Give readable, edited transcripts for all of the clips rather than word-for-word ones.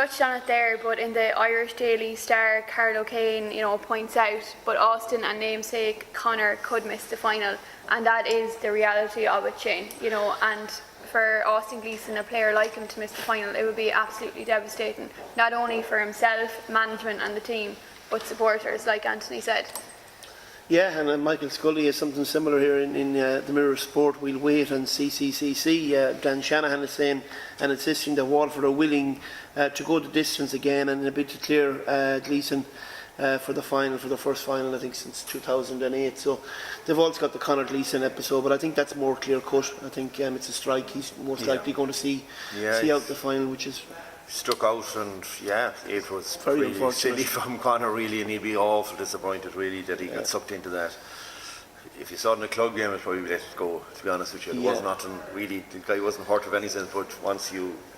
touched on it there, but in the Irish Daily Star, Carl O'Kane, points out, but Austin and namesake Conor could miss the final, and that is the reality of it, Shane. And for Austin Glesson, a player like him, to miss the final, it would be absolutely devastating, not only for himself, management and the team, but supporters, like Anthony said. Yeah, and Michael Scully has something similar here in the Mirror Sport. We'll wait and see. Dan Shanahan is saying and insisting that Waterford are willing to go the distance again and a bit to clear Glesson for the first final, I think, since 2008. So they've also got the Conor Glesson episode, but I think that's more clear cut. I think it's a strike. He's most likely going to see out the final, which is struck out, and it was very really silly from Conor, really, and he'd be awful disappointed, really, that he got sucked into that. If you saw it in a club game, I'd probably let it go, to be honest with you. It was nothing really, the guy wasn't hurt of any sense, but once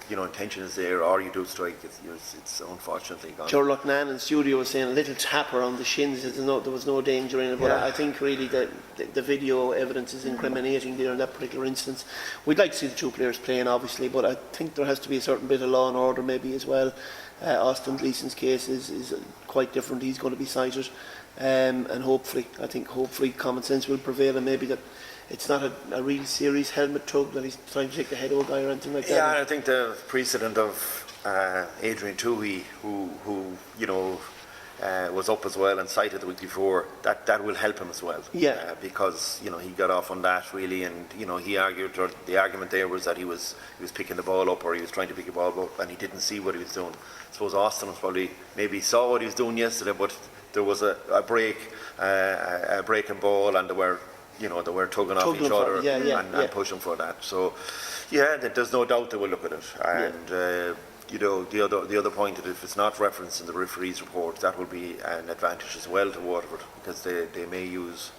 intention is there, or you do strike, it's unfortunately gone. Joe Loughnane in studio was saying a little tapper on the shins, there was no danger in it, but I think really the video evidence is incriminating there in that particular instance. We'd like to see the two players playing, obviously, but I think there has to be a certain bit of law and order maybe as well. Austin Glesson's case is quite different. He's going to be cited, and hopefully common sense will prevail, and maybe that it's not a real serious helmet tug that he's trying to take the head of a guy or anything like that. Yeah, I think the precedent of Adrian Toohey, who was up as well and cited the week before, that will help him as well. Yeah. Because he got off on that, really, and he argued, or the argument there was that he was picking the ball up, or he was trying to pick the ball up, and he didn't see what he was doing. I suppose Austin was probably maybe saw what he was doing yesterday, but there was a break and ball, and they were tugging off each other and pushing for that. So, there's no doubt they will look at it. And the other point that if it's not referenced in the referee's report, that will be an advantage as well to Waterford, because they may use,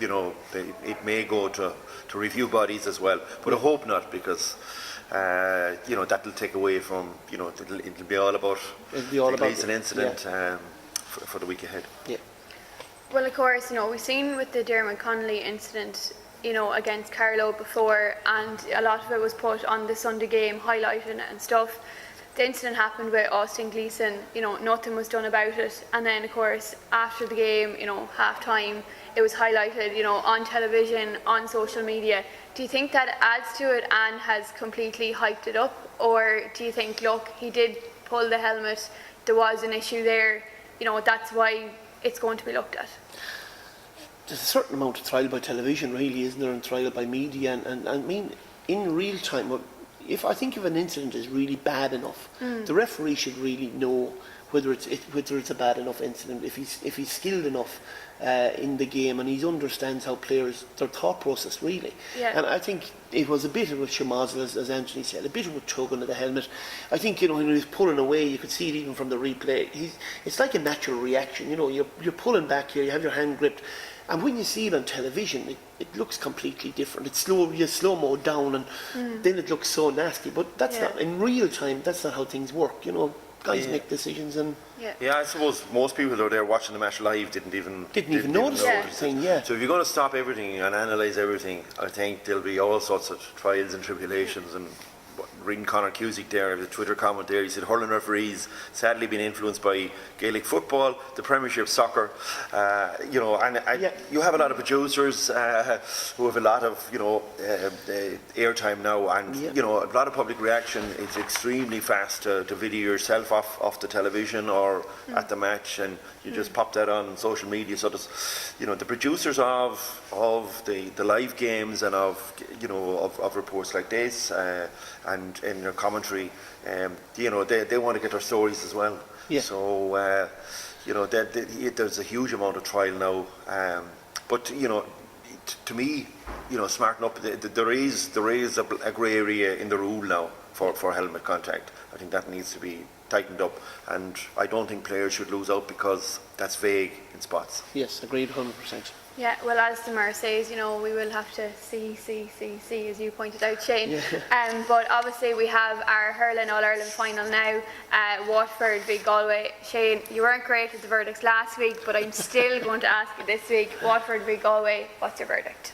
it may go to review bodies as well. But I hope not, because that will take away from, it'll be all about the Gleeson incident for the week ahead. Yeah. Well, of course, we've seen with the Dermot Connolly incident, against Carlow before, and a lot of it was put on the Sunday game, highlighting it and stuff. The incident happened with Austin Glesson, nothing was done about it, and then of course after the game, half time, it was highlighted, on television, on social media. Do you think that adds to it and has completely hyped it up, or do you think, look, he did pull the helmet, there was an issue there, that's why it's going to be looked at? There's a certain amount of trial by television, really, isn't there, and trial by media, and I mean, in real time, if an incident is really bad enough, the referee should really know whether it's a bad enough incident, if he's skilled enough in the game, and he understands how players, their thought process, really. Yeah. And I think it was a bit of a schmozzle, as Anthony said, a bit of a tugging of the helmet. I think, when he was pulling away, you could see it even from the replay. It's like a natural reaction, you're pulling back here, you have your hand gripped, and when you see it on television, it looks completely different. It's slow-mo down, and then it looks so nasty. But that's not, in real time, that's not how things work. Guys make decisions, and I suppose most people out there watching the match live didn't even notice it. So if you're going to stop everything and analyse everything, I think there'll be all sorts of trials and tribulations. And reading Conor Cusick there, the Twitter comment there, he said hurling referees sadly been influenced by Gaelic football, the Premiership soccer, you have a lot of producers who have a lot of airtime now, and a lot of public reaction. It's extremely fast to video yourself off the television or at the match, and you just pop that on social media. So there's, the producers of the live games and of reports like this and in their commentary, they want to get their stories as well. Yeah. So there's a huge amount of trial now, but to me, smarten up. There is a grey area in the rule now for helmet contact. I think that needs to be tightened up, and I don't think players should lose out because that's vague in spots. Yes, agreed 100%. Yeah, well, as the Mayor says, we will have to see, as you pointed out, Shane. Yeah. But obviously we have our hurling All-Ireland final now, Waterford v Galway. Shane, you weren't great with the verdicts last week, but I'm still going to ask you this week, Waterford v Galway, what's your verdict?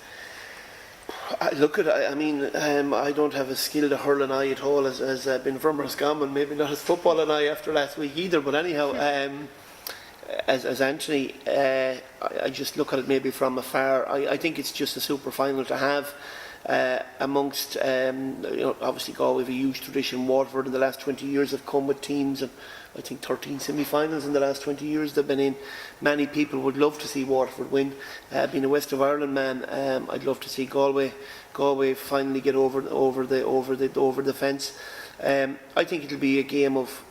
Look at I mean, I don't have as skilled a hurling eye at all as been from Roscommon, maybe not as football an eye after last week either, but anyhow, as Anthony, I just look at it maybe from afar. I think it's just a super final to have amongst, obviously Galway have a huge tradition. Waterford in the last 20 years have come with teams, and I think 13 semi-finals in the last 20 years they've been in. Many people would love to see Waterford win. Being a West of Ireland man, I'd love to see Galway finally get over the fence. I think it'll be a game of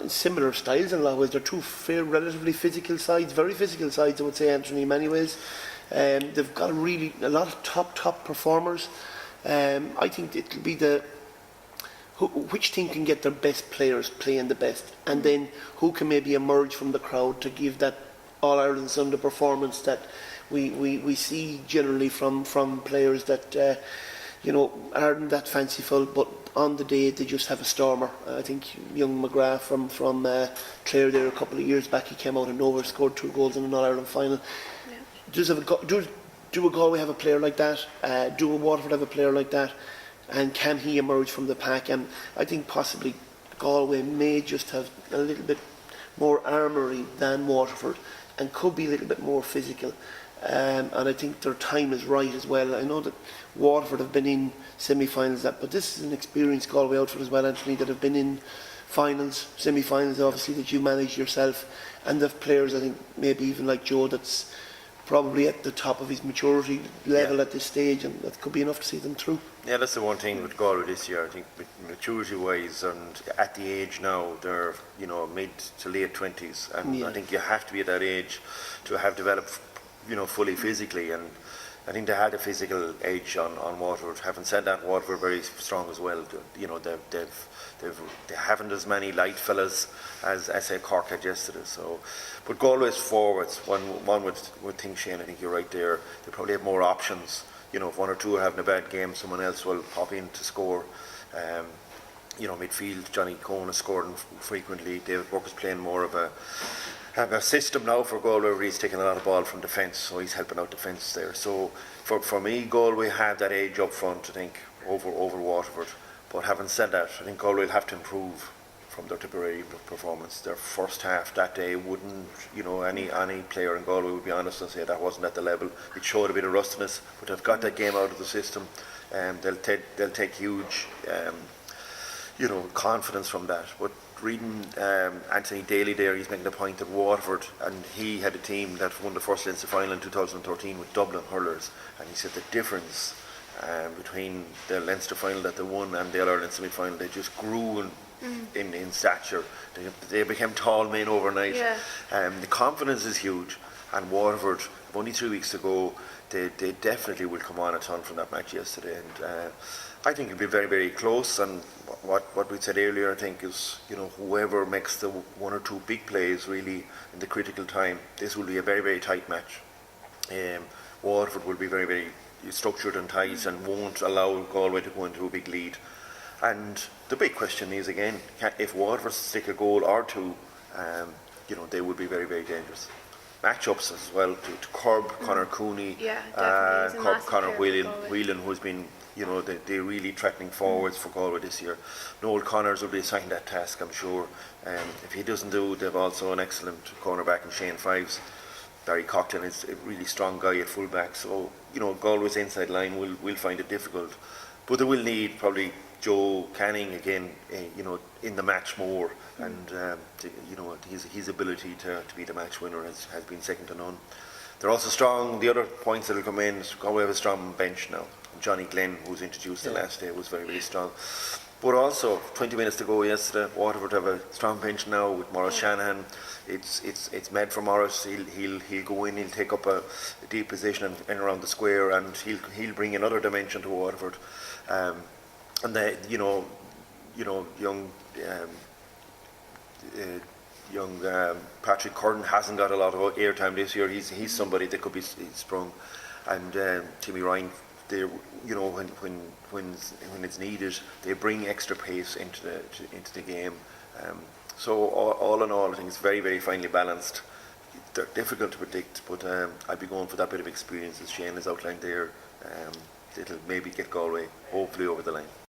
similar styles in a lot of ways. They're two relatively physical sides, very physical sides, I would say, Anthony, in many ways. They've got a lot of top performers. I think it'll be which team can get their best players playing the best, and then who can maybe emerge from the crowd to give that All-Ireland Sunday performance that we see generally from players that aren't that fanciful, but on the day they just have a stormer. I think young McGrath from Clare there a couple of years back, he came out of nowhere, scored 2 goals in an All-Ireland final. Yeah. Do a Galway have a player like that? Do a Waterford have a player like that? And can he emerge from the pack? And I think possibly Galway may just have a little bit more armoury than Waterford and could be a little bit more physical. And I think their time is right as well. I know that Waterford have been in semi-finals, but this is an experienced Galway outfit as well, Anthony, that have been in finals, semi-finals obviously, that you managed yourself, and the players, I think maybe even like Joe, that's probably at the top of his maturity level at this stage, and that could be enough to see them through. Yeah, that's the one thing with Galway this year. I think maturity-wise, and at the age now, they're mid to late 20s, and I think you have to be at that age to have developed fully physically, and I think they had a physical edge on Waterford. Having said that, Waterford are very strong as well. They haven't as many light fellas as say Cork had yesterday. So, but Galway's forwards, one would think, Shane, I think you're right there. They probably have more options. If one or two are having a bad game, someone else will pop in to score. Midfield, Johnny Cohen is scoring frequently. David Burke is playing more of a system now for Galway where he's taking a lot of ball from defence, so he's helping out defence there. So for me, Galway have that edge up front, I think, over Waterford. But having said that, I think Galway will have to improve from their Tipperary performance. Their first half that day wouldn't, any player in Galway would be honest and say that wasn't at the level. It showed a bit of rustiness, but they've got that game out of the system. They'll take huge, confidence from that. But reading Anthony Daly there, he's making the point that Waterford, and he had a team that won the first Leinster final in 2013 with Dublin hurlers, and he said the difference between the Leinster final that they won and the All-Ireland semi-final, they just grew in stature. They became tall men overnight. Yeah. The confidence is huge, and Waterford, only 3 weeks to go, they definitely will come on a ton from that match yesterday, and I think it'll be very, very close. And what we said earlier, I think, is whoever makes the one or two big plays really in the critical time, this will be a very, very tight match. Waterford will be very, very structured and tight and won't allow Galway to go into a big lead. And the big question is, again, if Waterford stick a goal or two, they would be very, very dangerous. Matchups as well to curb Conor Cooney, curb Conor Whelan, who's been, they're really threatening forwards for Galway this year. Noel Connors will be assigned that task, I'm sure. If he doesn't do, they've also an excellent cornerback in Shane Fives. Barry Coughlin is a really strong guy at fullback, so Galway's inside line will find it difficult, but they will need probably Joe Canning again, in the match more, and his ability to be the match winner has been second to none. They're also strong. The other points that will come in, Galway have a strong bench now. Johnny Glenn, who was introduced the last day, was very, very strong. But also, 20 minutes to go yesterday, Waterford have a strong bench now with Maurice Shanahan. It's made for Maurice. He'll go in. He'll take up a deep position and around the square, and he'll bring another dimension to Waterford. And the young Patrick Curran hasn't got a lot of airtime this year. He's somebody that could be sprung, and Timmy Ryan. They, when it's needed, they bring extra pace into the game. So all in all, I think it's very, very finely balanced. They're difficult to predict, but I'd be going for that bit of experience as Shane has outlined there. it'll maybe get Galway hopefully over the line.